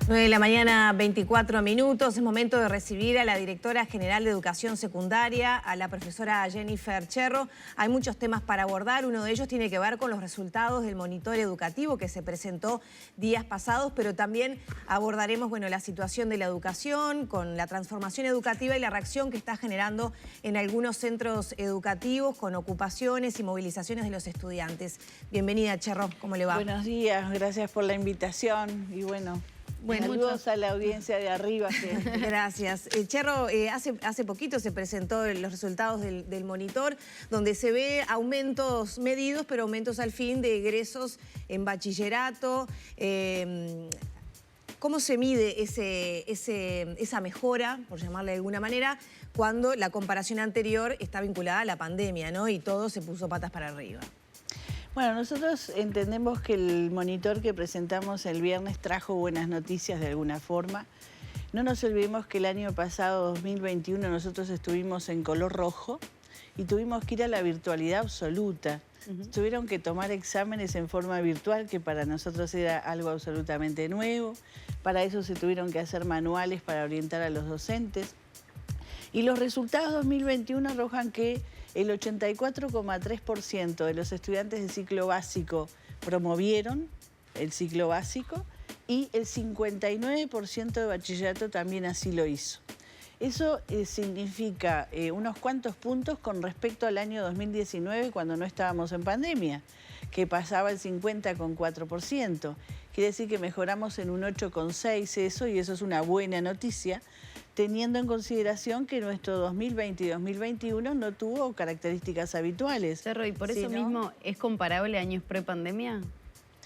9 de la mañana, 24 minutos. Es momento de recibir a la directora general de Educación Secundaria, a la profesora Jennifer Cherro. Hay muchos temas para abordar. Uno de ellos tiene que ver con los resultados del monitor educativo que se presentó días pasados, pero también abordaremos, la situación de la educación, con la transformación educativa y la reacción que está generando en algunos centros educativos con ocupaciones y movilizaciones de los estudiantes. Bienvenida, Cherro. ¿Cómo le va? Buenos días, gracias por la invitación y saludos a la audiencia de arriba. Gracias. Cherro, hace poquito se presentó los resultados del monitor, donde se ve aumentos medidos, pero aumentos al fin de egresos en bachillerato. ¿Cómo se mide esa mejora, por llamarle de alguna manera, cuando la comparación anterior está vinculada a la pandemia, ¿no? Y todo se puso patas para arriba? Bueno, nosotros entendemos que el monitor que presentamos el viernes trajo buenas noticias de alguna forma. No nos olvidemos que el año pasado, 2021, nosotros estuvimos en color rojo y tuvimos que ir a la virtualidad absoluta. Tuvieron que tomar exámenes en forma virtual, que para nosotros era algo absolutamente nuevo. Para eso se tuvieron que hacer manuales para orientar a los docentes. Y los resultados 2021 arrojan que el 84,3% de los estudiantes de ciclo básico promovieron el ciclo básico y el 59% de bachillerato también así lo hizo. Eso significa unos cuantos puntos con respecto al año 2019, cuando no estábamos en pandemia, que pasaba el 50,4%. Quiere decir que mejoramos en un 8,6% eso, y eso es una buena noticia, teniendo en consideración que nuestro 2020 y 2021 no tuvo características habituales. Cerro, y por eso mismo, ¿es comparable a años pre-pandemia?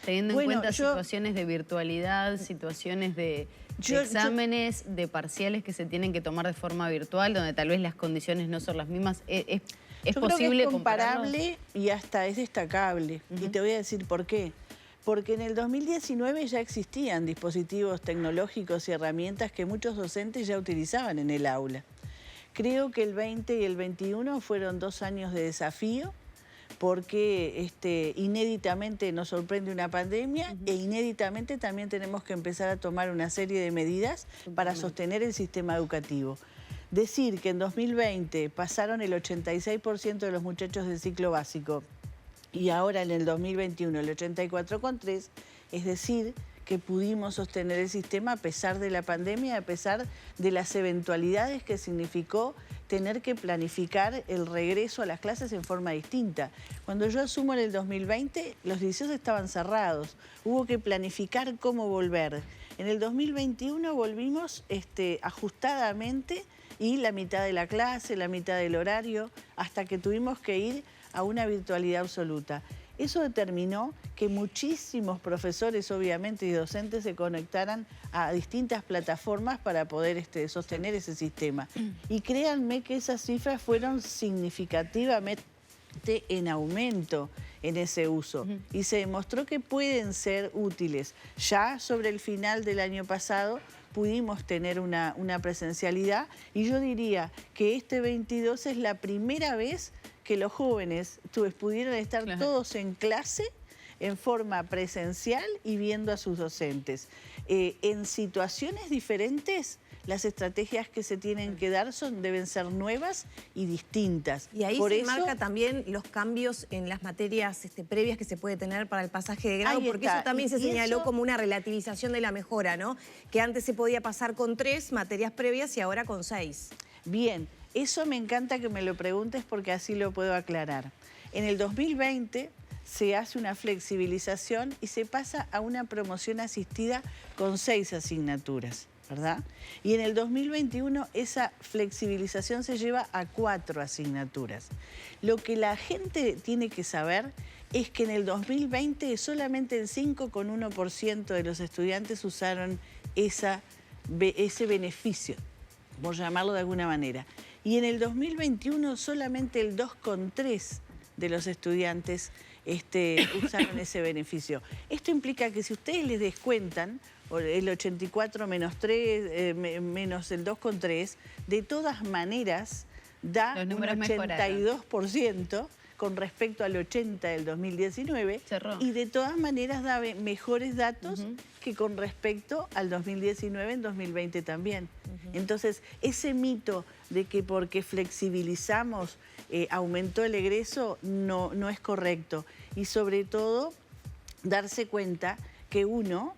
Teniendo en cuenta situaciones de virtualidad, situaciones de exámenes, de parciales que se tienen que tomar de forma virtual, donde tal vez las condiciones no son las mismas. ¿Es posible es comparable y hasta es destacable. Y te voy a decir por qué. Porque en el 2019 ya existían dispositivos tecnológicos y herramientas que muchos docentes ya utilizaban en el aula. Creo que el 20 y el 21 fueron 2 años de desafío, porque inéditamente nos sorprende una pandemia e inéditamente también tenemos que empezar a tomar una serie de medidas para sostener el sistema educativo. Decir que en 2020 pasaron el 86% de los muchachos del ciclo básico y ahora en el 2021 el 84,3%, es decir, que pudimos sostener el sistema a pesar de la pandemia, a pesar de las eventualidades que significó tener que planificar el regreso a las clases en forma distinta. Cuando yo asumo en el 2020, los liceos estaban cerrados, hubo que planificar cómo volver. En el 2021 volvimos ajustadamente y la mitad de la clase, la mitad del horario, hasta que tuvimos que ir a una virtualidad absoluta. Eso determinó que muchísimos profesores, obviamente, y docentes se conectaran a distintas plataformas para poder sostener ese sistema. Y créanme que esas cifras fueron significativamente en aumento en ese uso. Y se demostró que pueden ser útiles. Ya sobre el final del año pasado pudimos tener una presencialidad y yo diría que este 22 es la primera vez que los jóvenes pudieran estar todos en clase en forma presencial y viendo a sus docentes. En situaciones diferentes, las estrategias que se tienen que dar deben ser nuevas y distintas. Y ahí marca también los cambios en las materias previas que se puede tener para el pasaje de grado, porque eso también se señaló como una relativización de la mejora, ¿no? Que antes se podía pasar con 3 materias previas y ahora con 6. Bien, eso me encanta que me lo preguntes porque así lo puedo aclarar. En el 2020 se hace una flexibilización y se pasa a una promoción asistida con 6 asignaturas, ¿verdad? Y en el 2021 esa flexibilización se lleva a 4 asignaturas. Lo que la gente tiene que saber es que en el 2020 solamente el 5,1% de los estudiantes usaron ese beneficio, por llamarlo de alguna manera. Y en el 2021 solamente el 2,3% de los estudiantes usaron ese beneficio. Esto implica que si ustedes les descuentan el 84 menos 3, menos el 2,3, de todas maneras da un 82%, con respecto al 80 del 2019 y de todas maneras da mejores datos que con respecto al 2019 en 2020 también. Entonces, ese mito de que porque flexibilizamos aumentó el egreso no es correcto. Y sobre todo, darse cuenta que uno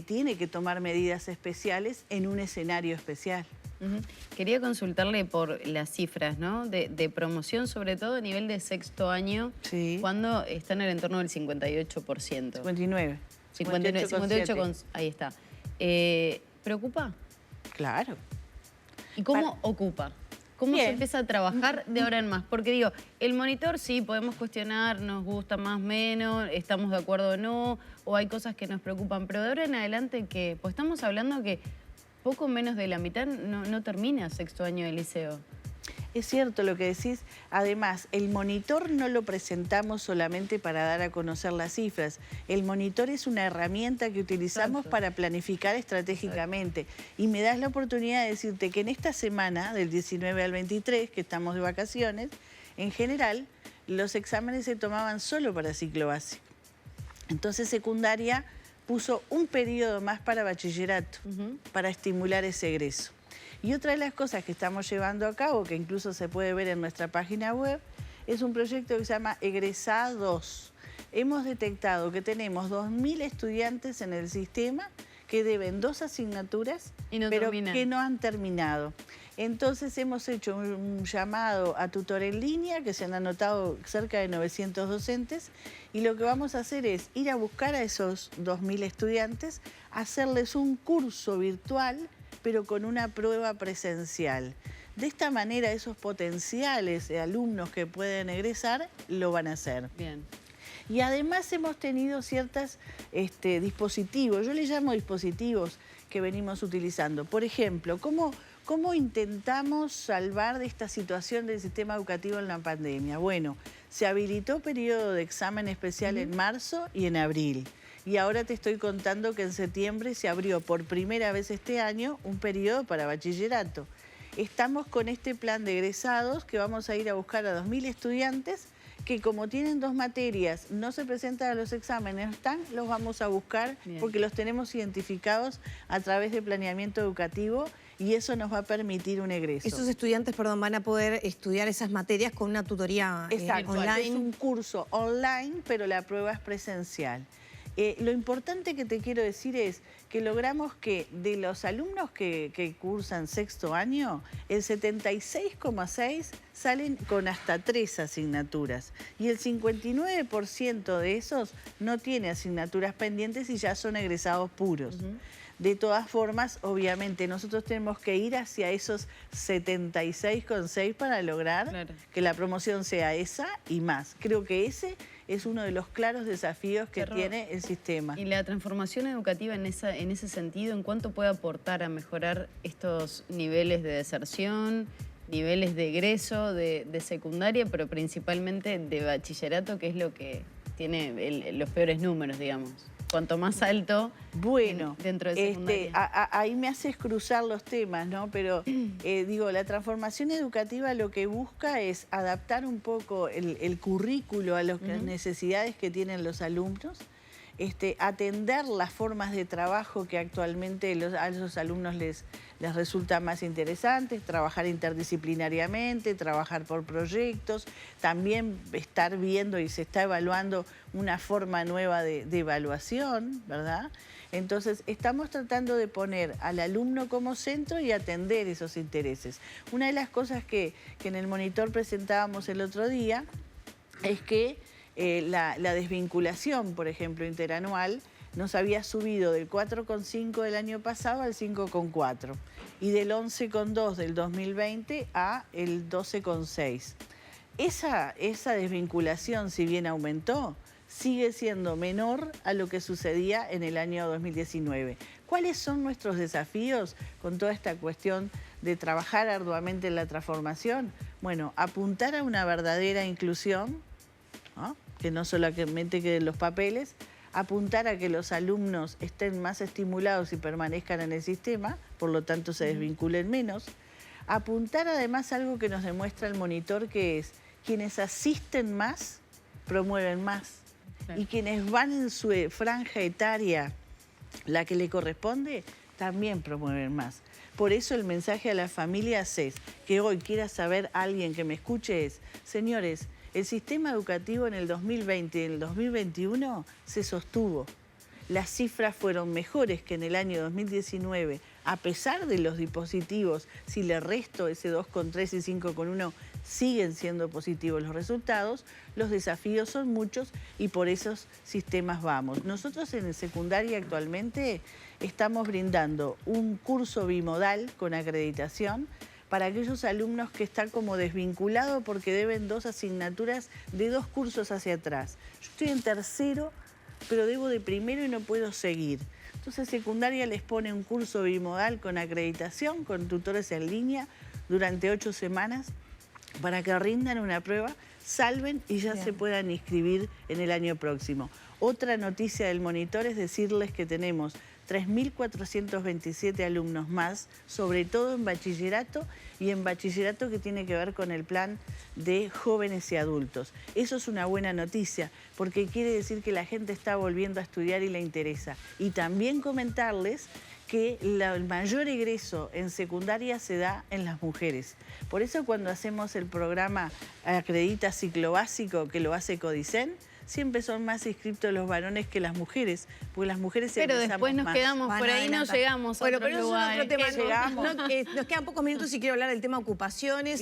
tiene que tomar medidas especiales en un escenario especial. Quería consultarle por las cifras, ¿no? De promoción, sobre todo a nivel de sexto año, cuando está en el entorno del 58%. 59. 58, ahí está. ¿Preocupa? Claro. ¿Y cómo ocupa? ¿Cómo se empieza a trabajar de ahora en más? Porque digo, el monitor sí, podemos cuestionar, nos gusta más, menos, estamos de acuerdo o no, o hay cosas que nos preocupan, pero de ahora en adelante, ¿qué? Pues estamos hablando que poco menos de la mitad no termina sexto año de liceo. Es cierto lo que decís. Además, el monitor no lo presentamos solamente para dar a conocer las cifras. El monitor es una herramienta que utilizamos para planificar estratégicamente. Y me das la oportunidad de decirte que en esta semana, del 19 al 23, que estamos de vacaciones, en general, los exámenes se tomaban solo para ciclo básico. Entonces, secundaria puso un periodo más para bachillerato, para estimular ese egreso. Y otra de las cosas que estamos llevando a cabo, que incluso se puede ver en nuestra página web, es un proyecto que se llama Egresados. Hemos detectado que tenemos 2.000 estudiantes en el sistema que deben 2 asignaturas, pero que no han terminado. Entonces hemos hecho un llamado a tutor en línea, que se han anotado cerca de 900 docentes, y lo que vamos a hacer es ir a buscar a esos 2.000 estudiantes, hacerles un curso virtual, pero con una prueba presencial. De esta manera, esos potenciales alumnos que pueden egresar lo van a hacer. Bien. Y además hemos tenido ciertos dispositivos, yo les llamo dispositivos que venimos utilizando. Por ejemplo, ¿cómo intentamos salvar de esta situación del sistema educativo en la pandemia? Bueno, se habilitó periodo de examen especial en marzo y en abril. Y ahora te estoy contando que en septiembre se abrió por primera vez este año un periodo para bachillerato. Estamos con este plan de egresados que vamos a ir a buscar a 2.000 estudiantes que, como tienen 2 materias, no se presentan a los exámenes, los vamos a buscar porque los tenemos identificados a través de planeamiento educativo y eso nos va a permitir un egreso. Esos estudiantes, perdón, van a poder estudiar esas materias con una tutoría online. Es un curso online, pero la prueba es presencial. Lo importante que te quiero decir es que logramos que de los alumnos que cursan sexto año, el 76,6% salen con hasta 3 asignaturas y el 59% de esos no tiene asignaturas pendientes y ya son egresados puros. De todas formas, obviamente, nosotros tenemos que ir hacia esos 76,6 para lograr que la promoción sea esa y más. Creo que ese es uno de los claros desafíos que tiene el sistema. Y la transformación educativa en ese sentido, ¿en cuánto puede aportar a mejorar estos niveles de deserción, niveles de egreso, de secundaria, pero principalmente de bachillerato, que es lo que tiene los peores números, digamos? Cuanto más alto dentro de secundaria. Ahí me haces cruzar los temas, ¿no? Pero digo, la transformación educativa lo que busca es adaptar un poco el currículo a las necesidades que tienen los alumnos, atender las formas de trabajo que actualmente a los alumnos les resulta más interesantes, trabajar interdisciplinariamente, trabajar por proyectos, también estar viendo y se está evaluando una forma nueva de evaluación, ¿verdad? Entonces, estamos tratando de poner al alumno como centro y atender esos intereses. Una de las cosas que en el monitor presentábamos el otro día es que la desvinculación, por ejemplo, interanual, nos había subido del 4,5 del año pasado al 5,4 y del 11,2 del 2020 a el 12,6. Esa desvinculación, si bien aumentó, sigue siendo menor a lo que sucedía en el año 2019. ¿Cuáles son nuestros desafíos con toda esta cuestión de trabajar arduamente en la transformación? Bueno, apuntar a una verdadera inclusión, ¿no? Que no solamente queden los papeles, apuntar a que los alumnos estén más estimulados y permanezcan en el sistema, por lo tanto se desvinculen menos, apuntar además algo que nos demuestra el monitor, que es quienes asisten más promueven más. Claro. Y quienes van en su franja etaria, la que le corresponde, también promueven más. Por eso el mensaje a las familias es, que hoy quiera saber alguien que me escuche es, señores, el sistema educativo en el 2020 y en el 2021 se sostuvo. Las cifras fueron mejores que en el año 2019, a pesar de los dispositivos. Si le resto ese 2,3 y 5,1, siguen siendo positivos los resultados. Los desafíos son muchos y por esos sistemas vamos. Nosotros en el secundaria actualmente estamos brindando un curso bimodal con acreditación para aquellos alumnos que están como desvinculados porque deben 2 asignaturas de 2 cursos hacia atrás. Yo estoy en tercero, pero debo de primero y no puedo seguir. Entonces secundaria les pone un curso bimodal con acreditación, con tutores en línea, durante 8 semanas, para que rindan una prueba, salven y ya se puedan inscribir en el año próximo. Otra noticia del monitor es decirles que tenemos 3.427 alumnos más, sobre todo en bachillerato y en bachillerato que tiene que ver con el plan de jóvenes y adultos. Eso es una buena noticia porque quiere decir que la gente está volviendo a estudiar y le interesa. Y también comentarles que el mayor egreso en secundaria se da en las mujeres. Por eso cuando hacemos el programa Acredita Ciclo Básico, que lo hace Codicen, siempre son más inscriptos los varones que las mujeres, porque las mujeres pero después nos quedamos por ahí, no llegamos a otros pero lugares. Eso es otro tema. Nos quedan pocos minutos y quiero hablar del tema ocupaciones.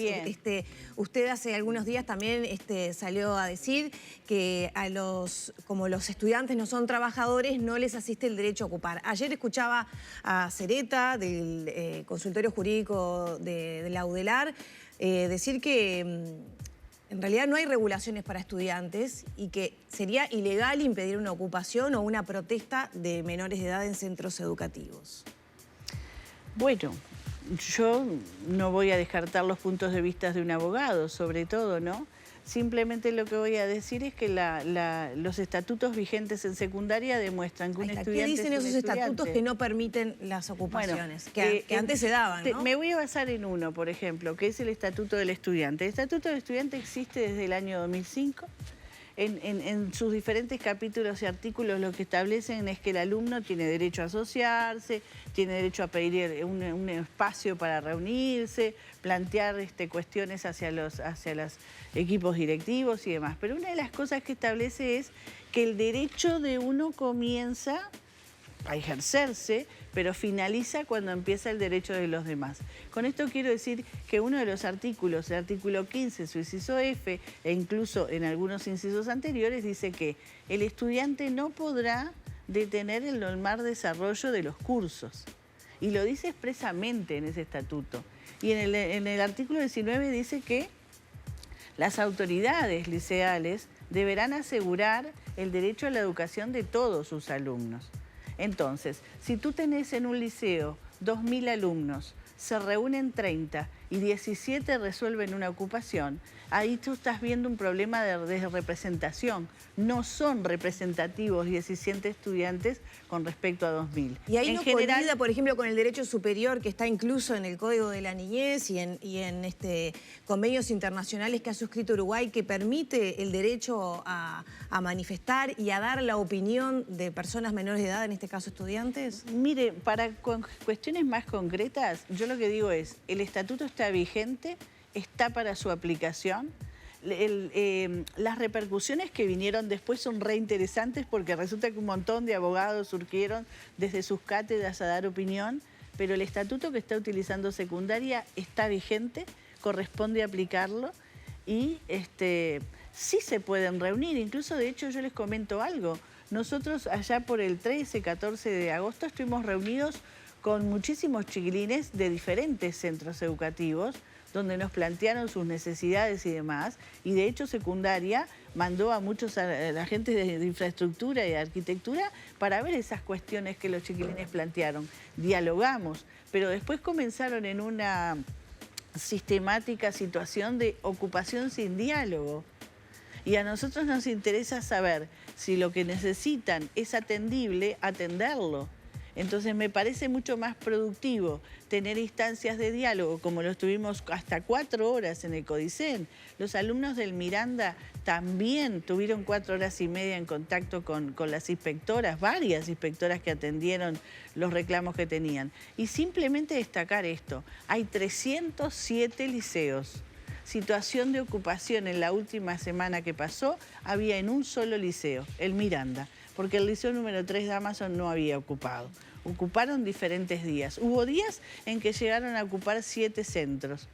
Usted hace algunos días también salió a decir que como los estudiantes no son trabajadores, no les asiste el derecho a ocupar. Ayer escuchaba a Cereta, del consultorio jurídico de la UDELAR, decir que en realidad no hay regulaciones para estudiantes y que sería ilegal impedir una ocupación o una protesta de menores de edad en centros educativos. Bueno, yo no voy a descartar los puntos de vista de un abogado, sobre todo, ¿no? Simplemente lo que voy a decir es que los estatutos vigentes en secundaria demuestran que un estudiante... ¿Qué dicen esos estatutos que no permiten las ocupaciones? Bueno, que antes se daban, ¿no? Me voy a basar en uno, por ejemplo, que es el Estatuto del Estudiante. El Estatuto del Estudiante existe desde el año 2005. En sus diferentes capítulos y artículos lo que establecen es que el alumno tiene derecho a asociarse, tiene derecho a pedir un espacio para reunirse, plantear cuestiones hacia los equipos directivos y demás. Pero una de las cosas que establece es que el derecho de uno comienza a ejercerse, pero finaliza cuando empieza el derecho de los demás. Con esto quiero decir que uno de los artículos, el artículo 15, su inciso F, e incluso en algunos incisos anteriores, dice que el estudiante no podrá detener el normal desarrollo de los cursos. Y lo dice expresamente en ese estatuto. Y en el artículo 19 dice que las autoridades liceales deberán asegurar el derecho a la educación de todos sus alumnos. Entonces, si tú tenés en un liceo 2.000 alumnos, se reúnen 30 y 17 resuelven una ocupación, ahí tú estás viendo un problema de representación. No son representativos 17 estudiantes con respecto a 2.000. Y ahí no colida, por ejemplo, con el derecho superior que está incluso en el Código de la Niñez y en convenios internacionales que ha suscrito Uruguay que permite el derecho a manifestar y a dar la opinión de personas menores de edad, en este caso estudiantes. Mire, para cuestiones más concretas, yo lo que digo es, el estatuto está vigente, está para su aplicación. Las repercusiones que vinieron después son re interesantes porque resulta que un montón de abogados surgieron desde sus cátedras a dar opinión, pero el estatuto que está utilizando secundaria está vigente, corresponde aplicarlo y sí se pueden reunir. Incluso, de hecho, yo les comento algo. Nosotros allá por el 13, 14 de agosto estuvimos reunidos con muchísimos chiquilines de diferentes centros educativos donde nos plantearon sus necesidades y demás, y de hecho secundaria mandó a muchos agentes de infraestructura y de arquitectura para ver esas cuestiones que los chiquilines plantearon. Dialogamos, pero después comenzaron en una sistemática situación de ocupación sin diálogo. Y a nosotros nos interesa saber si lo que necesitan es atendible, atenderlo. Entonces me parece mucho más productivo tener instancias de diálogo, como lo tuvimos hasta 4 horas en el Codicen. Los alumnos del Miranda también tuvieron 4 horas y media en contacto con las inspectoras, varias inspectoras que atendieron los reclamos que tenían. Y simplemente destacar esto, hay 307 liceos. Situación de ocupación en la última semana que pasó, había en un solo liceo, el Miranda, porque el liceo número 3 de Amazon no había ocupado. Ocuparon diferentes días. Hubo días en que llegaron a ocupar 7 centros.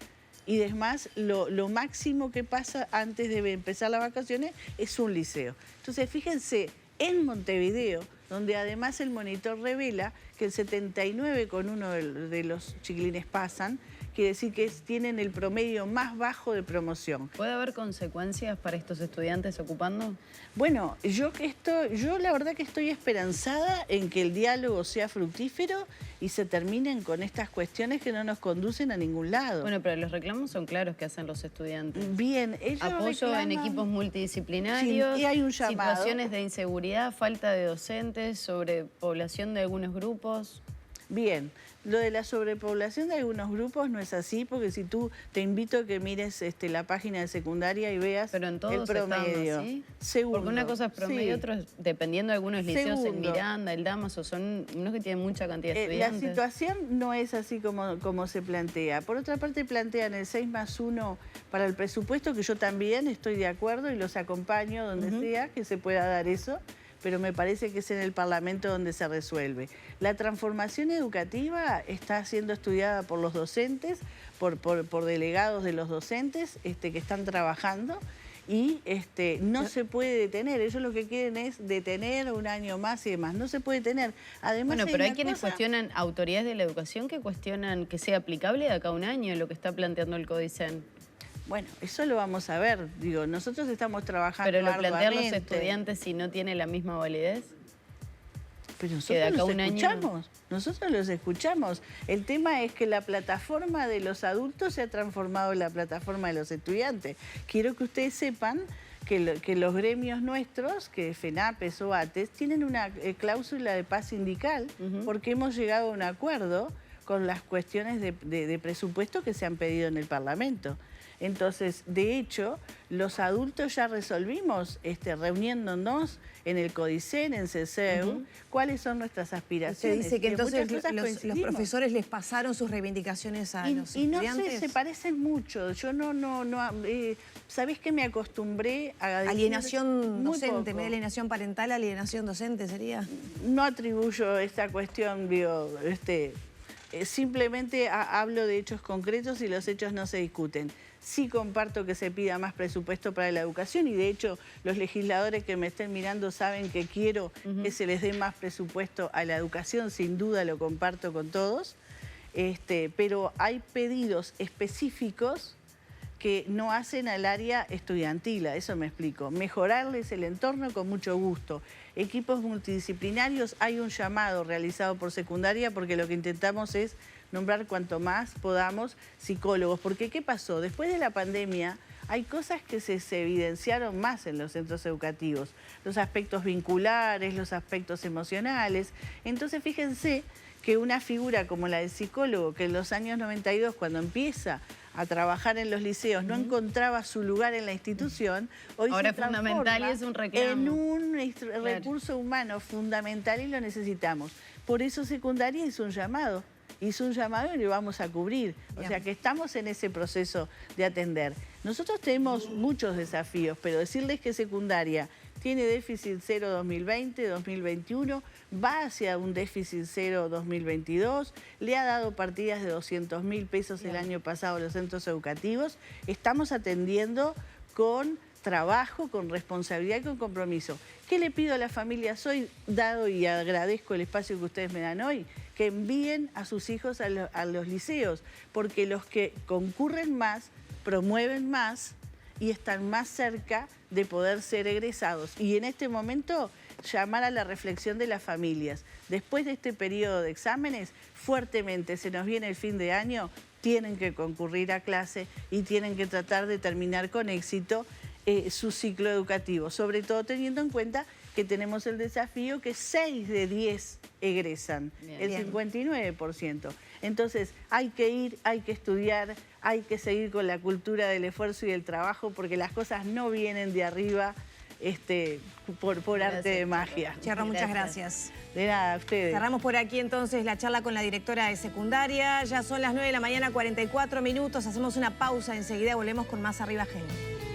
Y además, lo máximo que pasa antes de empezar las vacaciones es un liceo. Entonces, fíjense, en Montevideo, donde además el monitor revela que el 79,1 de los chiquilines pasan, quiere decir que tienen el promedio más bajo de promoción. ¿Puede haber consecuencias para estos estudiantes ocupando? Bueno, yo la verdad que estoy esperanzada en que el diálogo sea fructífero y se terminen con estas cuestiones que no nos conducen a ningún lado. Bueno, pero los reclamos son claros que hacen los estudiantes. Bien, ellos apoyo reclaman en equipos multidisciplinarios, sí, y hay un llamado. Situaciones de inseguridad, falta de docentes, sobrepoblación de algunos grupos. Bien, lo de la sobrepoblación de algunos grupos no es así, porque si tú te invito a que mires la página de secundaria y veas pero en todos el promedio. ¿Sí? Seguro. Porque una cosa es promedio, sí. otro es, dependiendo de algunos liceos, Segundo. en Miranda, el Damaso, son unos que tienen mucha cantidad de estudiantes. La situación no es así como se plantea. Por otra parte, plantean el 6+1 para el presupuesto, que yo también estoy de acuerdo y los acompaño donde sea que se pueda dar eso, pero me parece que es en el Parlamento donde se resuelve. La transformación educativa está siendo estudiada por los docentes, por delegados de los docentes que están trabajando y no se puede detener. Ellos lo que quieren es detener un año más y demás. No se puede detener. Además, bueno, pero hay quienes cuestionan, autoridades de la educación que cuestionan que sea aplicable de acá a un año lo que está planteando el Codicen. Bueno, eso lo vamos a ver. Digo, nosotros estamos trabajando pero lo plantean los arduamente. Estudiantes si no tiene la misma validez. Pero nosotros los escuchamos, nosotros los escuchamos. El tema es que la plataforma de los adultos se ha transformado en la plataforma de los estudiantes. Quiero que ustedes sepan que los gremios nuestros, que FENAPES o ATES, tienen una cláusula de paz sindical porque hemos llegado a un acuerdo con las cuestiones de presupuesto que se han pedido en el Parlamento. Entonces, de hecho, los adultos ya resolvimos, reuniéndonos en el Codicen, en CESEU, cuáles son nuestras aspiraciones. Usted dice que entonces los profesores les pasaron sus reivindicaciones a los estudiantes. Y no sé, se parecen mucho. Yo ¿sabés que me acostumbré a decir? Alienación docente, media alienación parental, alienación docente sería. No atribuyo esta cuestión, simplemente hablo de hechos concretos y los hechos no se discuten. Sí comparto que se pida más presupuesto para la educación y de hecho los legisladores que me estén mirando saben que quiero que se les dé más presupuesto a la educación, sin duda lo comparto con todos, pero hay pedidos específicos que no hacen al área estudiantil, a eso me explico. Mejorarles el entorno con mucho gusto. Equipos multidisciplinarios, hay un llamado realizado por secundaria porque lo que intentamos es nombrar cuanto más podamos psicólogos. Porque ¿qué pasó? Después de la pandemia hay cosas que se evidenciaron más en los centros educativos. Los aspectos vinculares, los aspectos emocionales. Entonces fíjense que una figura como la del psicólogo, que en los años 92, cuando empieza a trabajar en los liceos, no encontraba su lugar en la institución, hoy ahora se transforma fundamental y es un reclamo. En un recurso humano fundamental y lo necesitamos. Por eso secundaria hizo un llamado y lo vamos a cubrir. O sea que estamos en ese proceso de atender. Nosotros tenemos muchos desafíos, pero decirles que secundaria tiene déficit cero 2020, 2021, va hacia un déficit cero 2022, le ha dado partidas de 200.000 pesos el año pasado a los centros educativos. Estamos atendiendo con trabajo, con responsabilidad y con compromiso. ¿Qué le pido a las familias hoy, dado y agradezco el espacio que ustedes me dan hoy? Que envíen a sus hijos a los liceos, porque los que concurren más, promueven más y están más cerca de poder ser egresados. Y en este momento llamar a la reflexión de las familias. Después de este periodo de exámenes, fuertemente se nos viene el fin de año, tienen que concurrir a clase y tienen que tratar de terminar con éxito su ciclo educativo, sobre todo teniendo en cuenta que tenemos el desafío que 6 de 10 egresan, el 59%. Entonces hay que ir, hay que estudiar, hay que seguir con la cultura del esfuerzo y del trabajo, porque las cosas no vienen de arriba por arte de magia. Cherro, muchas gracias. De nada, a ustedes. Cerramos por aquí entonces la charla con la directora de secundaria. Ya son las 9 de la mañana, 44 minutos. Hacemos una pausa, enseguida volvemos con más Arriba Genio.